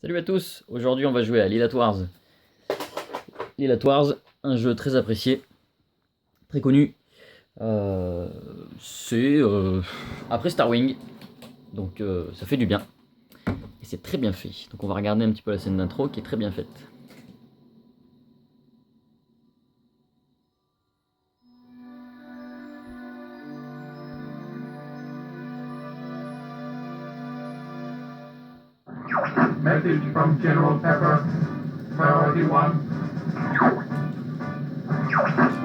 Salut à tous, aujourd'hui on va jouer à Lille at Wars. Lille at Wars, un jeu très apprécié, très connu. C'est après Starwing, donc ça fait du bien. Et c'est très bien fait. Donc on va regarder un petit peu la scène d'intro qui est très bien faite. Message from General Pepper, Priority 1.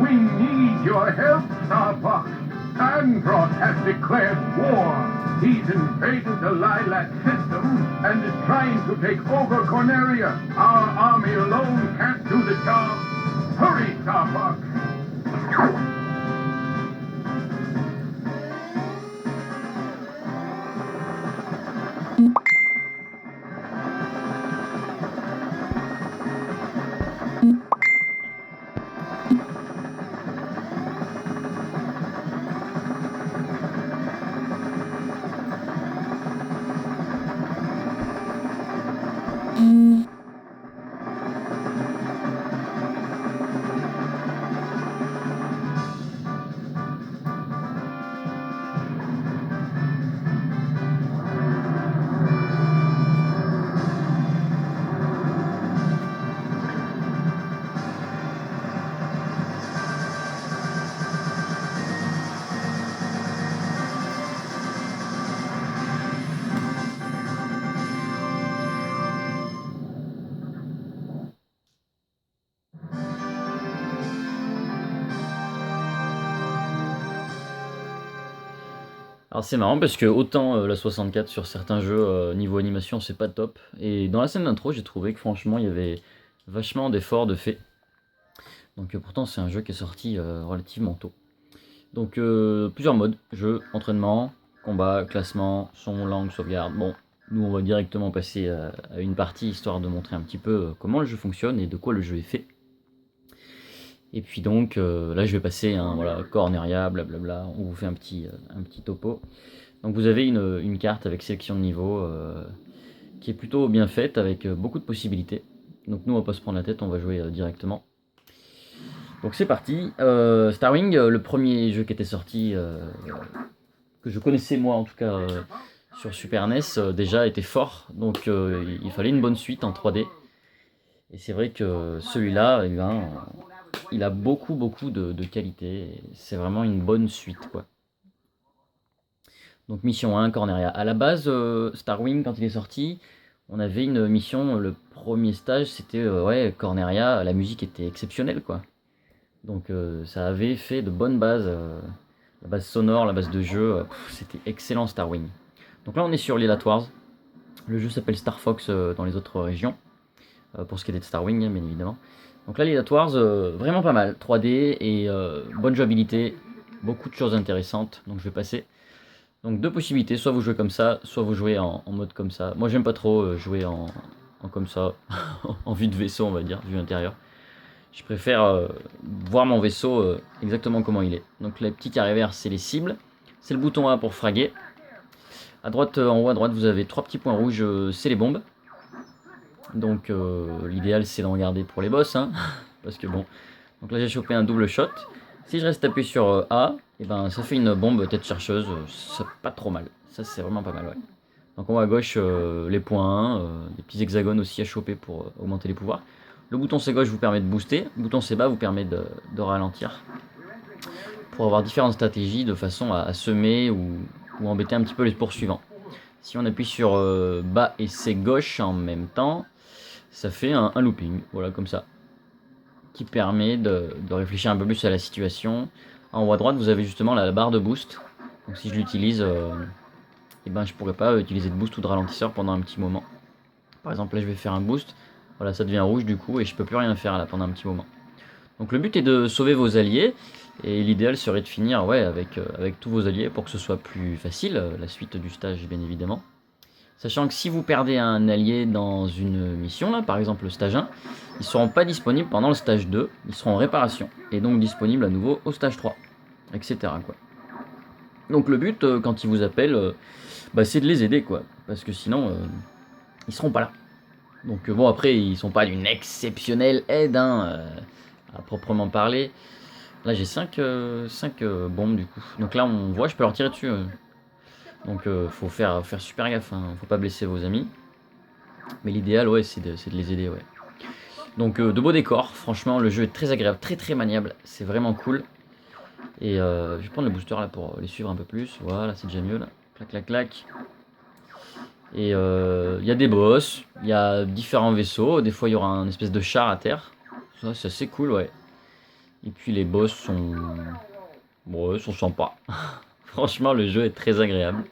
We need your help, Starbuck. Andros has declared war. He's invaded the Lilac system and is trying to take over Corneria. Our army alone can't do the job. Hurry, Starbuck. Alors c'est marrant parce que autant la 64 sur certains jeux niveau animation c'est pas top. Et dans la scène d'intro j'ai trouvé que franchement il y avait vachement d'efforts de fait. Donc pourtant c'est un jeu qui est sorti relativement tôt. Donc plusieurs modes, jeu, entraînement, combat, classement, son, langue, sauvegarde. Bon, nous on va directement passer à une partie histoire de montrer un petit peu comment le jeu fonctionne et de quoi le jeu est fait. Et puis donc là je vais passer voilà, Corneria, blablabla, on vous fait un petit topo. Donc vous avez une carte avec sélection de niveau qui est plutôt bien faite avec beaucoup de possibilités. Donc nous on va pas se prendre la tête, on va jouer directement. Donc c'est parti. Starwing, le premier jeu qui était sorti, que je connaissais moi en tout cas sur Super NES, déjà était fort. Donc il fallait une bonne suite en 3D. Et c'est vrai que celui-là, il a beaucoup de qualité. C'est vraiment une bonne suite quoi. Donc mission 1, Corneria. À la base, Starwing, quand il est sorti, on avait une mission, le premier stage, c'était ouais, Corneria, la musique était exceptionnelle quoi. Donc ça avait fait de bonnes bases, la base sonore, la base de jeu, c'était excellent Starwing. Donc là on est sur l'île at Wars, le jeu s'appelle Star Fox dans les autres régions, pour ce qui est de Starwing bien évidemment. Donc là l'île at Wars, vraiment pas mal, 3D et bonne jouabilité, beaucoup de choses intéressantes, donc je vais passer. Donc deux possibilités, soit vous jouez comme ça, soit vous jouez en mode comme ça. Moi j'aime pas trop jouer en comme ça, en vue de vaisseau on va dire, vue intérieure. Je préfère voir mon vaisseau exactement comment il est. Donc les petits carrés verts, c'est les cibles. C'est le bouton A pour fraguer. À droite, en haut à droite, vous avez 3 petits points rouges, c'est les bombes. Donc l'idéal, c'est d'en garder pour les boss. Hein, parce que bon. Donc là, j'ai chopé un double shot. Si je reste appuyé sur A, et ben, ça fait une bombe tête chercheuse. C'est pas trop mal. Ça, c'est vraiment pas mal, ouais. Donc en haut à gauche, les points, des petits hexagones aussi à choper pour augmenter les pouvoirs. Le bouton C gauche vous permet de booster, le bouton C bas vous permet de ralentir. Pour avoir différentes stratégies de façon à semer ou embêter un petit peu les poursuivants. Si on appuie sur bas et C gauche en même temps, ça fait un looping, voilà comme ça. Qui permet de réfléchir un peu plus à la situation. En haut à droite vous avez justement la barre de boost. Donc si je l'utilise, et ben je pourrais pas utiliser de boost ou de ralentisseur pendant un petit moment. Par exemple là je vais faire un boost, voilà ça devient rouge du coup et je peux plus rien faire là pendant un petit moment. Donc le but est de sauver vos alliés et l'idéal serait de finir ouais, avec tous vos alliés pour que ce soit plus facile, la suite du stage bien évidemment. Sachant que si vous perdez un allié dans une mission, là, par exemple le stage 1, ils ne seront pas disponibles pendant le stage 2, ils seront en réparation et donc disponibles à nouveau au stage 3, etc. quoi. Donc le but quand ils vous appellent, bah, c'est de les aider quoi, parce que sinon ils seront pas là. Donc bon, après, ils sont pas d'une exceptionnelle aide, hein, à proprement parler. Là, j'ai 5 bombes, du coup. Donc là, on voit, je peux leur tirer dessus. Donc faut faire super gaffe, hein, faut pas blesser vos amis. Mais l'idéal, ouais, c'est de les aider, ouais. Donc de beaux décors, franchement, le jeu est très agréable, très très maniable, c'est vraiment cool. Et je vais prendre le booster là pour les suivre un peu plus. Voilà, c'est déjà mieux là. Clac, clac, clac. Et il y a des boss, il y a différents vaisseaux. Des fois, il y aura un espèce de char à terre. Ça, c'est assez cool, ouais. Et puis les boss sont... Bon, ouais, sont sympas. Franchement, le jeu est très agréable.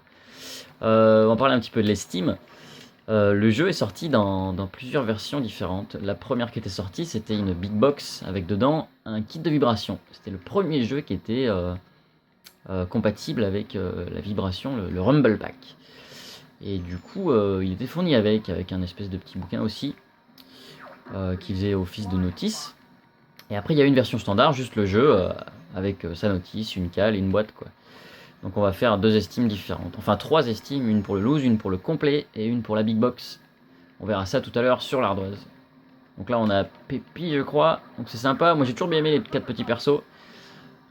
On va parler un petit peu de l'estime. Le jeu est sorti dans plusieurs versions différentes. La première qui était sortie, c'était une big box avec dedans un kit de vibration. C'était le premier jeu qui était compatible avec la vibration, le Rumble Pack. Et du coup, il était fourni avec un espèce de petit bouquin aussi, qui faisait office de notice. Et après, il y a une version standard, juste le jeu, avec sa notice, une cale et une boîte, quoi. Donc on va faire 2 estimes différentes. Enfin 3 estimes, une pour le loose, une pour le complet et une pour la big box. On verra ça tout à l'heure sur l'ardoise. Donc là on a Pépi je crois, donc c'est sympa. Moi j'ai toujours bien aimé les 4 petits persos.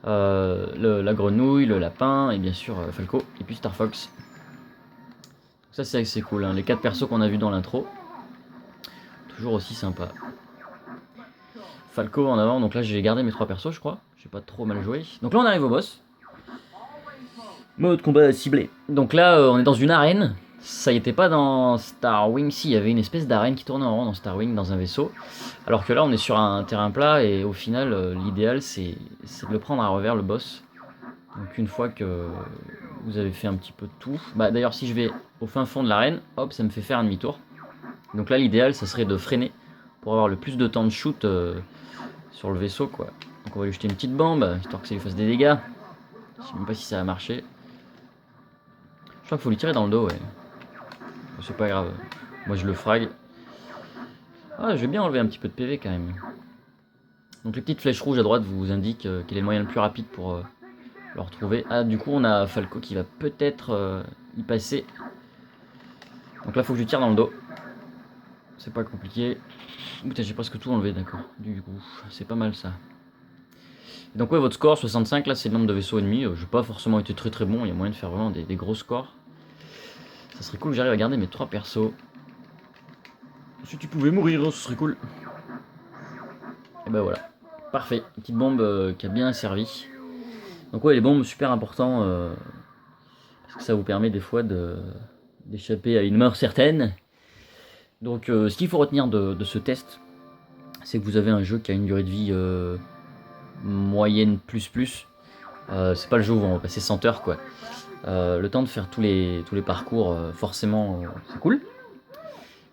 La grenouille, le lapin et bien sûr Falco et puis Star Fox. Donc ça c'est assez cool, hein. Les 4 persos qu'on a vus dans l'intro. Toujours aussi sympa. Falco en avant, donc là j'ai gardé mes 3 persos je crois. J'ai pas trop mal joué. Donc là on arrive au boss. Mode combat ciblé. Donc là, on est dans une arène. Ça y était pas dans Star Wing. Si, il y avait une espèce d'arène qui tournait en rond dans Star Wing, dans un vaisseau. Alors que là, on est sur un terrain plat et au final, l'idéal, c'est de le prendre à revers, le boss. Donc une fois que vous avez fait un petit peu de tout... Bah d'ailleurs, si je vais au fin fond de l'arène, hop, ça me fait faire un demi-tour. Donc là, l'idéal, ça serait de freiner pour avoir le plus de temps de shoot sur le vaisseau, quoi. Donc on va lui jeter une petite bombe, histoire que ça lui fasse des dégâts. Je sais même pas si ça a marché. Je crois qu'il faut lui tirer dans le dos, ouais. C'est pas grave. Moi je le frag. Ah, je vais bien enlever un petit peu de PV quand même. Donc les petites flèches rouges à droite vous indiquent quel est le moyen le plus rapide pour le retrouver. Ah, du coup on a Falco qui va peut-être y passer. Donc là faut que je lui tire dans le dos. C'est pas compliqué. Putain, j'ai presque tout enlevé, d'accord. Du coup, c'est pas mal ça. Et donc ouais, votre score 65, là c'est le nombre de vaisseaux ennemis. J'ai pas forcément été très très bon, il y a moyen de faire vraiment des gros scores. Ça serait cool que j'arrive à garder mes 3 persos. Si tu pouvais mourir, ce serait cool. Et ben voilà. Parfait. Une petite bombe qui a bien servi. Donc ouais, les bombes, super important. Parce que ça vous permet des fois d'échapper à une mort certaine. Donc ce qu'il faut retenir de ce test, c'est que vous avez un jeu qui a une durée de vie moyenne plus plus. C'est pas le jeu où on va passer 100 heures, quoi. Le temps de faire tous les parcours, forcément, c'est cool.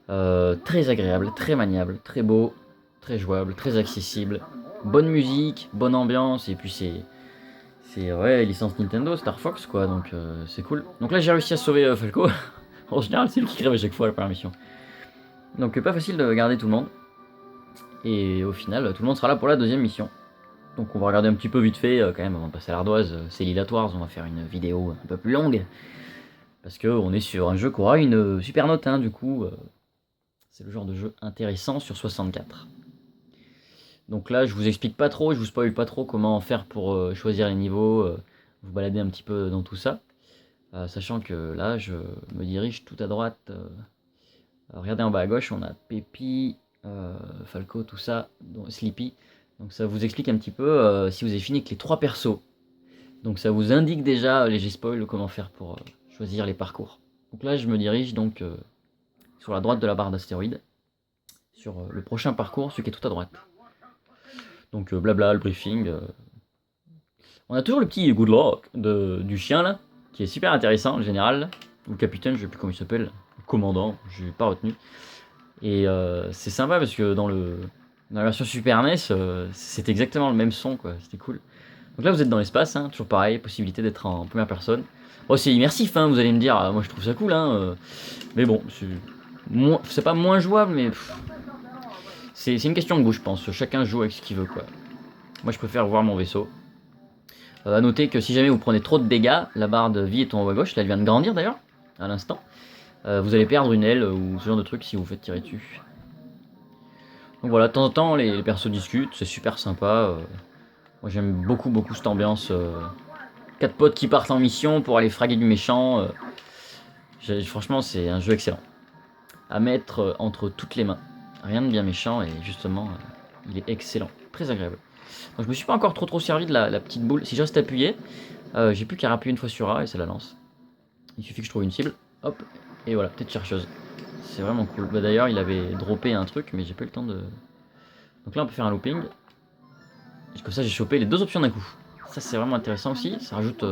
Très agréable, très maniable, très beau, très jouable, très accessible. Bonne musique, bonne ambiance, et puis c'est ouais, licence Nintendo, Star Fox, quoi, donc c'est cool. Donc là j'ai réussi à sauver Falco. En général c'est lui qui crève à chaque fois à la première mission. Donc pas facile de garder tout le monde. Et au final tout le monde sera là pour la deuxième mission. Donc on va regarder un petit peu vite fait quand même avant de passer à l'ardoise. C'est Lilatoires, on va faire une vidéo un peu plus longue. Parce qu'on est sur un jeu qui aura une super note, hein, du coup. C'est le genre de jeu intéressant sur 64. Donc là, je vous explique pas trop, je vous spoil pas trop comment faire pour choisir les niveaux, vous balader un petit peu dans tout ça. Sachant que là, je me dirige tout à droite. Regardez en bas à gauche, on a Pépi, Falco, tout ça, Sleepy. Donc ça vous explique un petit peu si vous avez fini avec les 3 persos. Donc ça vous indique déjà, léger spoil, comment faire pour choisir les parcours. Donc là, je me dirige donc sur la droite de la barre d'astéroïdes, sur le prochain parcours, celui qui est tout à droite. Donc blabla, le briefing. On a toujours le petit good luck du chien là, qui est super intéressant, le général, ou le capitaine, je sais plus comment il s'appelle, le commandant, je n'ai pas retenu. Et c'est sympa parce que dans la version Super NES, c'est exactement le même son, quoi, c'était cool. Donc là vous êtes dans l'espace, hein, toujours pareil, possibilité d'être en première personne. Oh, c'est immersif, hein, vous allez me dire, moi je trouve ça cool, hein, mais bon, c'est pas moins jouable, mais c'est une question de goût, je pense. Chacun joue avec ce qu'il veut, quoi. Moi, je préfère voir mon vaisseau. À noter que si jamais vous prenez trop de dégâts, la barre de vie est en haut à gauche. Là, elle vient de grandir d'ailleurs, à l'instant. Vous allez perdre une aile ou ce genre de truc si vous faites tirer dessus. Donc voilà, de temps en temps les persos discutent, c'est super sympa. Moi j'aime beaucoup cette ambiance. 4 potes qui partent en mission pour aller fraguer du méchant. Franchement c'est un jeu excellent. À mettre entre toutes les mains. Rien de bien méchant et justement il est excellent, très agréable. Donc je me suis pas encore trop servi de la petite boule. Si je reste appuyé, j'ai plus qu'à rappuyer une fois sur A et ça la lance. Il suffit que je trouve une cible, hop, et voilà, tête chercheuse. C'est vraiment cool. Bah, d'ailleurs il avait droppé un truc mais j'ai pas eu le temps de... Donc là on peut faire un looping. Et comme ça j'ai chopé les deux options d'un coup. Ça c'est vraiment intéressant aussi, ça rajoute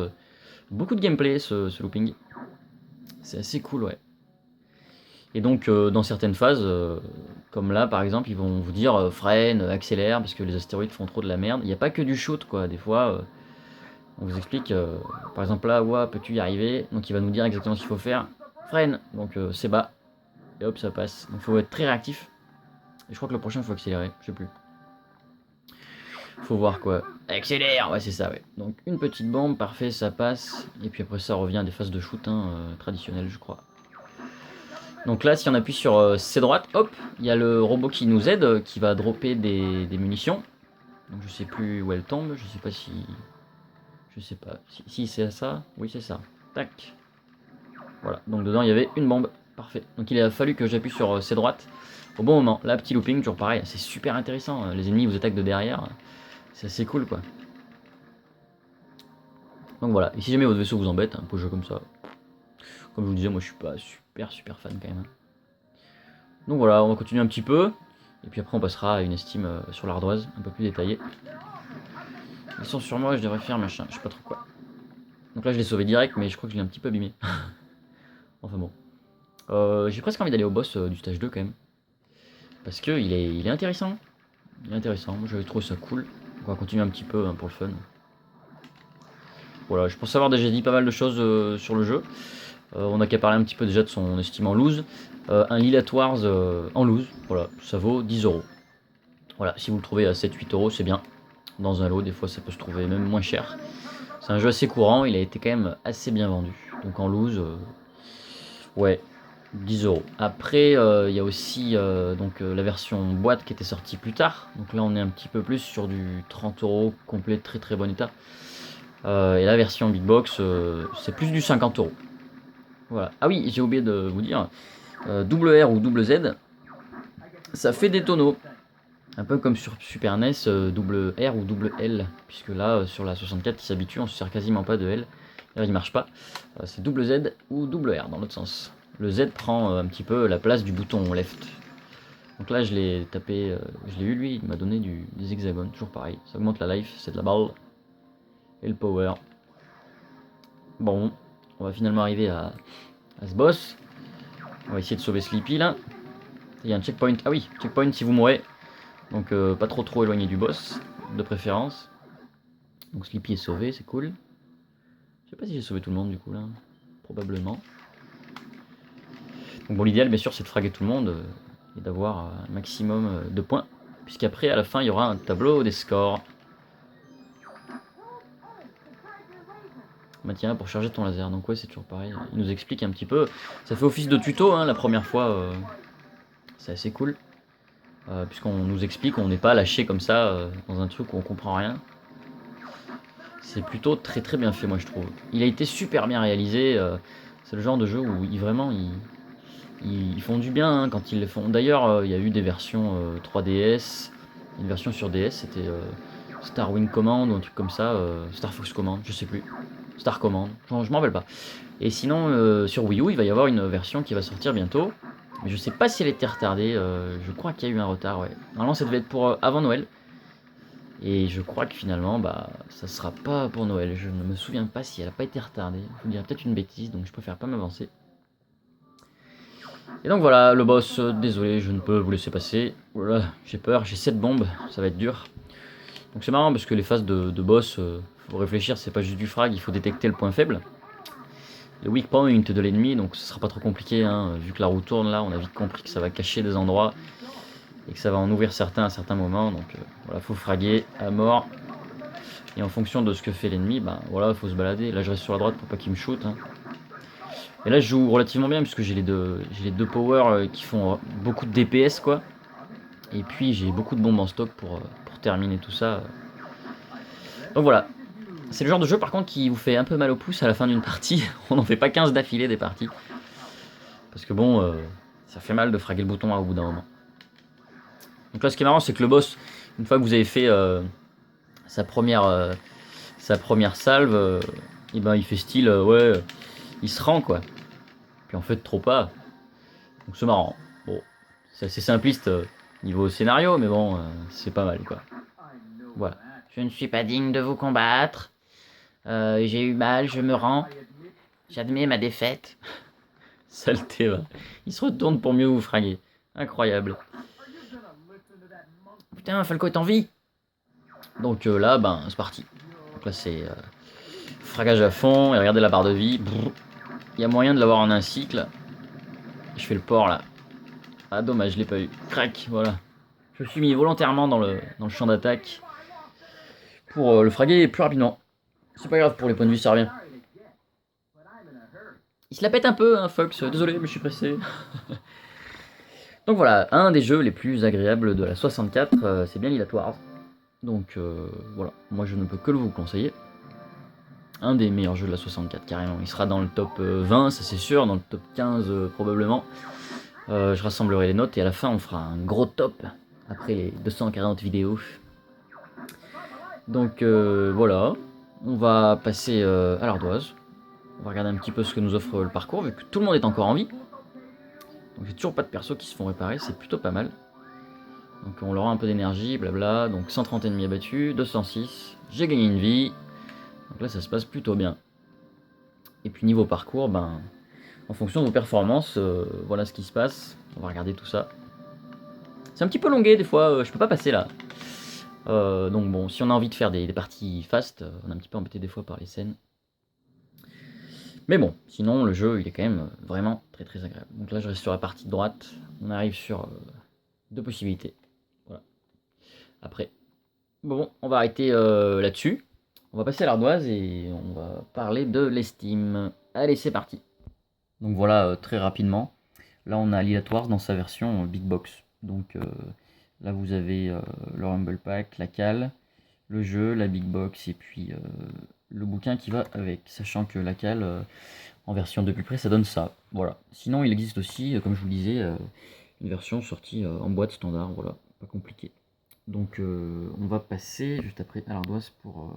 beaucoup de gameplay ce looping. C'est assez cool, ouais. Et donc dans certaines phases, comme là par exemple, ils vont vous dire freine, accélère parce que les astéroïdes font trop de la merde. Il n'y a pas que du shoot quoi, des fois on vous explique, par exemple là, ouah, peux-tu y arriver? Donc il va nous dire exactement ce qu'il faut faire. Freine, donc c'est bas, et hop ça passe. Donc il faut être très réactif. Et je crois que le prochain il faut accélérer, je sais plus. Faut voir quoi. Accélère, ouais c'est ça ouais. Donc une petite bombe, parfait, ça passe. Et puis après ça revient à des phases de shoot traditionnelles je crois. Donc là, si on appuie sur C droite, hop, il y a le robot qui nous aide, qui va dropper des munitions. Donc je sais plus où elle tombe, je sais pas si... Je sais pas. Si c'est ça, oui c'est ça. Tac. Voilà, donc dedans il y avait une bombe. Parfait. Donc il a fallu que j'appuie sur C droite au bon moment. Là, petit looping, toujours pareil, c'est super intéressant. Les ennemis vous attaquent de derrière. C'est assez cool quoi. Donc voilà, et si jamais votre vaisseau vous embête, un peu jeu comme ça. Comme je vous disais, moi je suis pas super fan quand même. Donc voilà, on va continuer un petit peu. Et puis après on passera à une estime sur l'ardoise, un peu plus détaillée. Ils sont sur moi, je devrais faire machin, je sais pas trop quoi. Donc là je l'ai sauvé direct, mais je crois que je l'ai un petit peu abîmé. Enfin bon. J'ai presque envie d'aller au boss du stage 2 quand même. Parce que il est intéressant. Il est intéressant, moi j'avais trouvé ça cool. On va continuer un petit peu pour le fun. Voilà, je pense avoir déjà dit pas mal de choses sur le jeu. On a qu'à parler un petit peu déjà de son estime en loose. Un Lilat Wars en loose, voilà, ça vaut 10€. Voilà, si vous le trouvez à 7-8€, c'est bien. Dans un lot, des fois ça peut se trouver même moins cher. C'est un jeu assez courant, il a été quand même assez bien vendu. Donc en loose, ouais, 10€. Après, il y a aussi la version boîte qui était sortie plus tard. Donc là, on est un petit peu plus sur du 30€ complet, très bon état. Et la version Big Box, c'est plus du 50€. Voilà. Ah oui, j'ai oublié de vous dire, double R ou double Z, ça fait des tonneaux. Un peu comme sur Super NES, double R ou double L. Puisque là, sur la 64 qui s'habitue, on se sert quasiment pas de L. Là, il marche pas. C'est double Z ou double R dans l'autre sens. Le Z prend un petit peu la place du bouton left. Donc là, je l'ai tapé, je l'ai eu lui, il m'a donné des hexagones, toujours pareil. Ça augmente la life, c'est de la balle. Et le power. Bon, on va finalement arriver à ce boss. On va essayer de sauver Sleepy là. Il y a un checkpoint. Ah oui, checkpoint si vous mourrez. Donc pas trop éloigné du boss, de préférence. Donc Sleepy est sauvé, c'est cool. Je sais pas si j'ai sauvé tout le monde du coup là. Probablement. Donc bon, l'idéal bien sûr c'est de fraguer tout le monde et d'avoir un maximum de points. Puisqu'après à la fin il y aura un tableau des scores. Bah tiens, pour charger ton laser, donc ouais c'est toujours pareil. Il nous explique un petit peu. Ça fait office de tuto hein, la première fois. C'est assez cool. Puisqu'on nous explique, on n'est pas lâché comme ça dans un truc où on comprend rien. C'est plutôt très bien fait moi je trouve. Il a été super bien réalisé. C'est le genre de jeu où ils font du bien hein, quand ils le font. D'ailleurs il y a eu des versions 3DS. Une version sur DS c'était Star Wing Command ou un truc comme ça. Star Fox Command, je sais plus. Star Command, je m'en rappelle pas. Et sinon sur Wii U il va y avoir une version qui va sortir bientôt. Mais je sais pas si elle était retardée, je crois qu'il y a eu un retard, ouais. Normalement ça devait être pour avant Noël. Et je crois que finalement, bah, ça sera pas pour Noël. Je ne me souviens pas si elle a pas été retardée. Je vous dirais peut-être une bêtise, donc je préfère pas m'avancer. Et donc voilà, le boss, désolé, je ne peux vous laisser passer. Voilà, j'ai peur, j'ai 7 bombes, ça va être dur. Donc c'est marrant parce que les phases de boss, faut réfléchir, c'est pas juste du frag, il faut détecter le point faible. Le weak point de l'ennemi, donc ce sera pas trop compliqué, hein, vu que la roue tourne là, on a vite compris que ça va cacher des endroits et que ça va en ouvrir certains à certains moments, donc voilà, faut fraguer à mort. Et en fonction de ce que fait l'ennemi, bah voilà, faut se balader. Là je reste sur la droite pour pas qu'il me shoot. Hein. Et là je joue relativement bien puisque j'ai les deux powers qui font beaucoup de DPS quoi. Et puis j'ai beaucoup de bombes en stock pour terminer tout ça. Donc voilà. C'est le genre de jeu par contre qui vous fait un peu mal au pouce à la fin d'une partie. On n'en fait pas 15 d'affilée des parties. Parce que bon, ça fait mal de fraguer le bouton au bout d'un moment. Donc là ce qui est marrant c'est que le boss, une fois que vous avez fait sa première salve, et ben il fait style ouais, il se rend quoi. Puis en fait trop pas. Donc c'est marrant. Bon, c'est assez simpliste niveau scénario, mais bon, c'est pas mal quoi. Voilà. Je ne suis pas digne de vous combattre. J'ai eu mal, je me rends. J'admets ma défaite. Saleté va. Il se retourne pour mieux vous fraguer. Incroyable. Putain, Falco est en vie. Donc là, ben, c'est parti. Donc là, c'est fragage à fond. Et regardez la barre de vie. Il y a moyen de l'avoir en un cycle. Je fais le port là. Ah, dommage, je l'ai pas eu. Crac, voilà. Je me suis mis volontairement dans le champ d'attaque pour le fraguer plus rapidement. C'est pas grave, pour les points de vue, ça revient. Il se la pète un peu, hein, Fox. Désolé, mais je suis pressé. Donc voilà, un des jeux les plus agréables de la 64, c'est bien Lylat Wars. Donc voilà, moi je ne peux que vous conseiller. Un des meilleurs jeux de la 64, carrément. Il sera dans le top 20, ça c'est sûr, dans le top 15 probablement. Je rassemblerai les notes et à la fin on fera un gros top après les 240 vidéos. Donc voilà, on va passer à l'ardoise. On va regarder un petit peu ce que nous offre le parcours, vu que tout le monde est encore en vie. Donc j'ai toujours pas de persos qui se font réparer, c'est plutôt pas mal. Donc on leur a un peu d'énergie, blabla. Donc 130 ennemis abattus, 206. J'ai gagné une vie. Donc là ça se passe plutôt bien. Et puis niveau parcours, ben, en fonction de vos performances, voilà ce qui se passe. On va regarder tout ça. C'est un petit peu longué des fois, je peux pas passer là. Donc bon, si on a envie de faire des parties fast, on est un petit peu embêté des fois par les scènes. Mais bon, sinon le jeu il est quand même vraiment très très agréable. Donc là je reste sur la partie de droite, on arrive sur deux possibilités. Voilà. Après, bon, on va arrêter là-dessus. On va passer à l'ardoise et on va parler de l'estime. Allez, c'est parti. Donc voilà, très rapidement. Là on a Lylat Wars dans sa version Big Box. Donc là vous avez le Rumble Pack, la cale, le jeu, la Big Box et puis le bouquin qui va avec, sachant que la cale en version de plus près ça donne ça, voilà. Sinon il existe aussi, comme je vous le disais, une version sortie en boîte standard, voilà, pas compliqué. Donc on va passer juste après à l'ardoise pour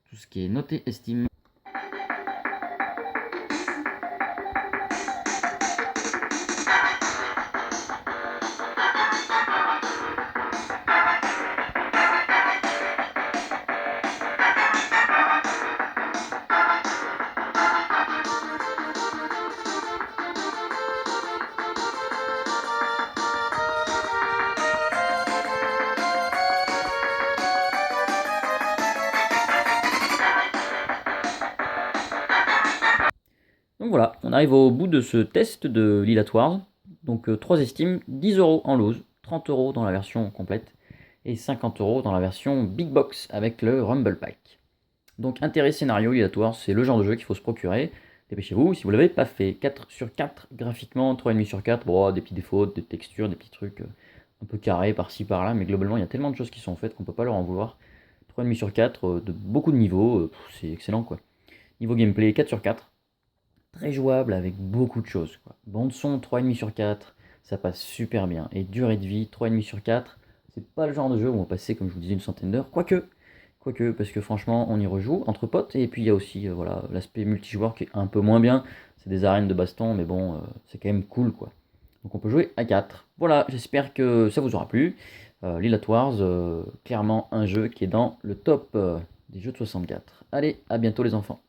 tout ce qui est noté estime. Donc voilà, on arrive au bout de ce test de Lylat Wars. Donc 3 estimes, 10€ en loose, 30€ dans la version complète et 50€ dans la version Big Box avec le Rumble Pack. Donc intérêt scénario, Lylat Wars, c'est le genre de jeu qu'il faut se procurer. Dépêchez-vous si vous ne l'avez pas fait. 4 sur 4 graphiquement, 3,5 sur 4, bon, des petits défauts, des textures, des petits trucs un peu carrés par-ci par-là, mais globalement il y a tellement de choses qui sont faites qu'on peut pas leur en vouloir. 3,5 sur 4, de beaucoup de niveaux, c'est excellent quoi. Niveau gameplay, 4 sur 4. Très jouable avec beaucoup de choses, quoi. Bande son 3,5 sur 4, ça passe super bien. Et durée de vie 3,5 sur 4, c'est pas le genre de jeu où on va passer, comme je vous disais, une centaine d'heures. Quoique, parce que franchement, on y rejoue entre potes. Et puis il y a aussi voilà, l'aspect multijoueur qui est un peu moins bien. C'est des arènes de baston, mais bon, c'est quand même cool, quoi. Donc on peut jouer à 4. Voilà, j'espère que ça vous aura plu. Lylat Wars, clairement un jeu qui est dans le top des jeux de 64. Allez, à bientôt les enfants.